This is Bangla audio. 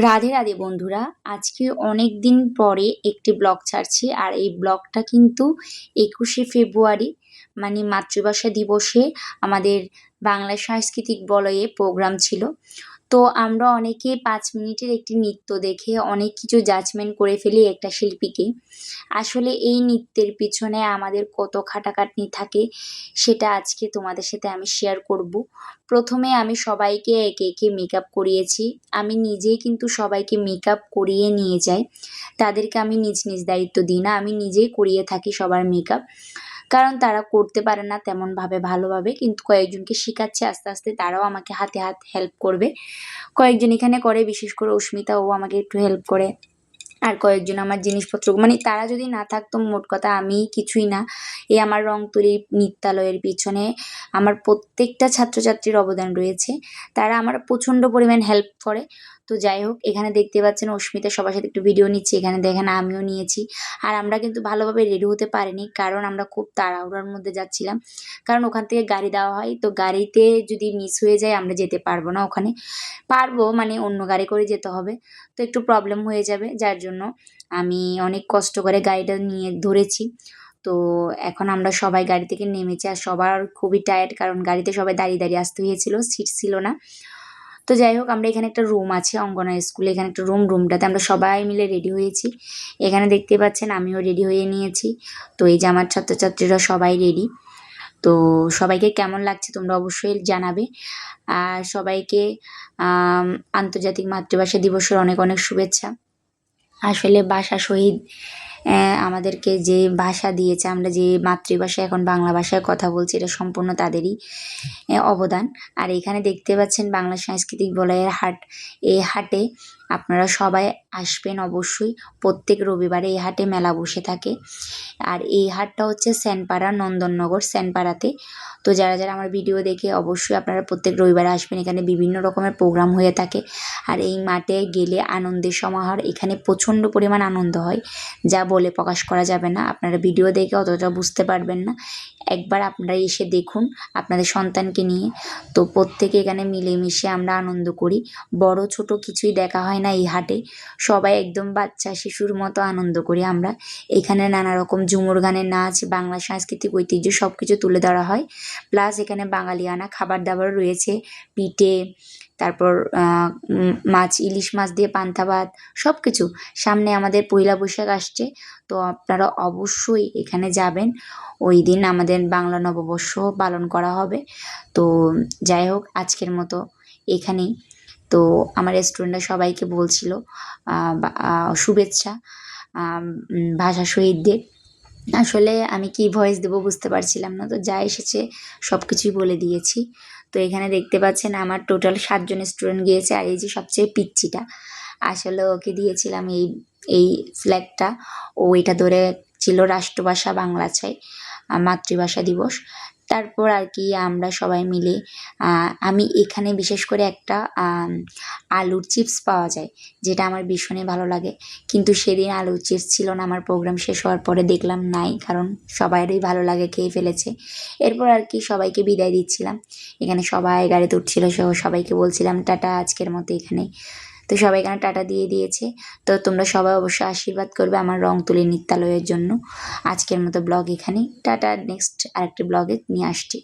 রাধে রাধে বন্ধুরা, আজকে অনেক দিন পরে একটি ব্লগ ছাড়ছি। আর এই ব্লগটা কিন্তু 21শে ফেব্রুয়ারি মানে মাতৃভাষা দিবসে আমাদের বাংলা সাংস্কৃতিক বলয়ে প্রোগ্রাম ছিল। তো আমরা অনেকে 5 মিনিটের একটি নৃত্য দেখে অনেক কিছু জাজমেন্ট করে ফেলি একটা শিল্পীকে। আসলে এই নৃত্যের পিছনে আমাদের কত খাটাখাটনি থাকে সেটা আজকে তোমাদের সাথে আমি শেয়ার করব। প্রথমে আমি সবাইকে একে একে মেকআপ করিয়েছি। আমি নিজেই কিন্তু সবাইকে মেকআপ করিয়ে নিয়ে যাই। তাদেরকে আমি নিজ নিজ দায়িত্ব দিই না, আমি নিজেই করিয়ে থাকি সবার মেকআপ। কারণ তারা করতে পারে না তেমনভাবে ভালোভাবে, কিন্তু কয়েকজনকে শেখাচ্ছি আস্তে আস্তে, তারাও আমাকে হাতে হাত হেল্প করবে। কয়েকজন এখানে করে, বিশেষ করে অস্মিতা, ও আমাকে একটু হেল্প করে। আর কয়েকজন আমার জিনিসপত্র, মানে তারা যদি না থাকতো মোট কথা আমি কিছুই না। এই আমার রংতুলি নৃত্যালয়ের পিছনে আমার প্রত্যেকটা ছাত্রছাত্রীর অবদান রয়েছে। তারা আমার প্রচণ্ড পরিমাণ হেল্প করে। তো যাই হোক, এখানে দেখতে পাচ্ছেন অস্মিতা সবার সাথে একটু ভিডিও নিচ্ছে, এখানে দেখেন আমিও নিয়েছি। আর আমরা কিন্তু ভালোভাবে রেডি হতে পারিনি, কারণ আমরা খুব তাড়াহুড়োর মধ্যে যাচ্ছিলাম। কারণ ওখান থেকে গাড়ি দেওয়া হয়, তো গাড়িতে যদি মিস হয়ে যায় আমরা যেতে পারবো না ওখানে। পারবো মানে অন্য গাড়ি করে যেতে হবে, তো একটু প্রবলেম হয়ে যাবে, যার জন্য আমি অনেক কষ্ট করে গাড়িটা নিয়ে ধরেছি। তো এখন আমরা সবাই গাড়ি থেকে নেমেছি, আর সবার খুবই টায়ার্ড, কারণ গাড়িতে সবাই দাঁড়িয়ে দাঁড়িয়ে আসতে হয়েছিল, সিট ছিল না। তো যাই হোক, আমরা এখানে একটা রুম আছে অঙ্গনা স্কুলে, এখানে একটা রুমটাতে আমরা সবাই মিলে রেডি হয়েছি। এখানে দেখতে পাচ্ছেন আমিও রেডি হয়ে নিয়েছি। তো এই যে আমার ছাত্রছাত্রীরা সবাই রেডি। তো সবাইকে কেমন লাগছে তোমরা অবশ্যই জানাবে। আর সবাইকে আম আন্তর্জাতিক মাতৃভাষা দিবসের অনেক অনেক শুভেচ্ছা। আসলে ভাষা শহীদ আমাদেরকে যে ভাষা দিয়েছে, আমরা যে মাতৃভাষায় এখন বাংলা ভাষায় কথা বলছি, এটা সম্পূর্ণ তাদেরই অবদান। আর এখানে দেখতে পাচ্ছেন বাংলা সাংস্কৃতিক বলয়ের হাট। এই হাটে আপনারা সবাই আসবেন অবশ্যই। প্রত্যেক রবিবারে এই হাটে মেলা বসে থাকে। আর এই হাটটা হচ্ছে সেনপাড়া, নন্দননগর সেনপাড়াতে। তো যারা যারা আমার ভিডিও দেখে অবশ্যই আপনারা প্রত্যেক রবিবারে আসবেন, এখানে বিভিন্ন রকমের প্রোগ্রাম হয়ে থাকে। আর এই মাঠে গেলে আনন্দের সমাহার, এখানে প্রচণ্ড পরিমাণ আনন্দ হয়, যা বলে প্রকাশ করা যাবে না। আপনারা ভিডিও দেখে অতটা বুঝতে পারবেন না, একবার আপনারা এসে দেখুন আপনাদের সন্তানকে নিয়ে। তো প্রত্যেকে এখানে মিলেমিশে আমরা আনন্দ করি। বড় ছোট কিছুই দেখা হয় না এই হাটে, সবাই একদম বাচ্চা শিশুর মতো আনন্দ করি আমরা। এখানে নানা রকম ঝুমুর গানের নাচ, বাংলা সাংস্কৃতিক ঐতিহ্য সব কিছু তুলে ধরা হয়। প্লাস এখানে বাঙালিয়ানা খাবার দাবার রয়েছে, পিঠে, তারপর মাছ, ইলিশ মাছ দিয়ে পান্তা ভাত, সব কিছু। সামনে আমাদের পয়লা বৈশাখ আসছে, তো আপনারা অবশ্যই এখানে যাবেন। ওই দিন আমাদের বাংলা নববর্ষ পালন করা হবে। তো যাই হোক, আজকের মতো এখানেই। তো আমার স্টুডেন্টরা সবাইকে বলছিল শুভেচ্ছা ভাষা শহীদদের। আসলে আমি কি ভয়েস দেবো বুঝতে পারছিলাম না, তো যা এসেছে সব কিছুই বলে দিয়েছি। তো এখানে দেখতে পাচ্ছেন আমার টোটাল 7 জন স্টুডেন্ট গিয়েছে। আর এই যে সবচেয়ে পিচ্চিটা, আসলে ওকে দিয়েছিলাম এই এই ফ্ল্যাগটা। ও এটা ধরে ছিল রাষ্ট্রভাষা বাংলা চাই, মাতৃভাষা দিবস। তারপর আর কি আমরা সবাই মিলে আমি এখানে বিশেষ করে একটা আলুর চিপস পাওয়া যায়, যেটা আমার ভীষণই ভালো লাগে। কিন্তু সেদিন আলুর চিপস ছিল না, আমার প্রোগ্রাম শেষ হওয়ার পরে দেখলাম নাই, কারণ সবাইরই ভালো লাগে, খেয়ে ফেলেছে। এরপর আর কি সবাইকে বিদায় দিচ্ছিলাম। এখানে সবাই গাড়িতে উঠছিল, সবাইকে বলছিলাম টাটা, আজকের মতো এখানেই। তো সবাই এখানে টাটা দিয়ে দিয়েছে। তো তোমরা সবাই অবশ্যই আশীর্বাদ করবে আমার রংতুলি নৃত্যালয়ের জন্য। আজকের মতো ব্লগ এখানেই, টাটা। নেক্সট আরেকটি ব্লগে নিয়ে আসছি।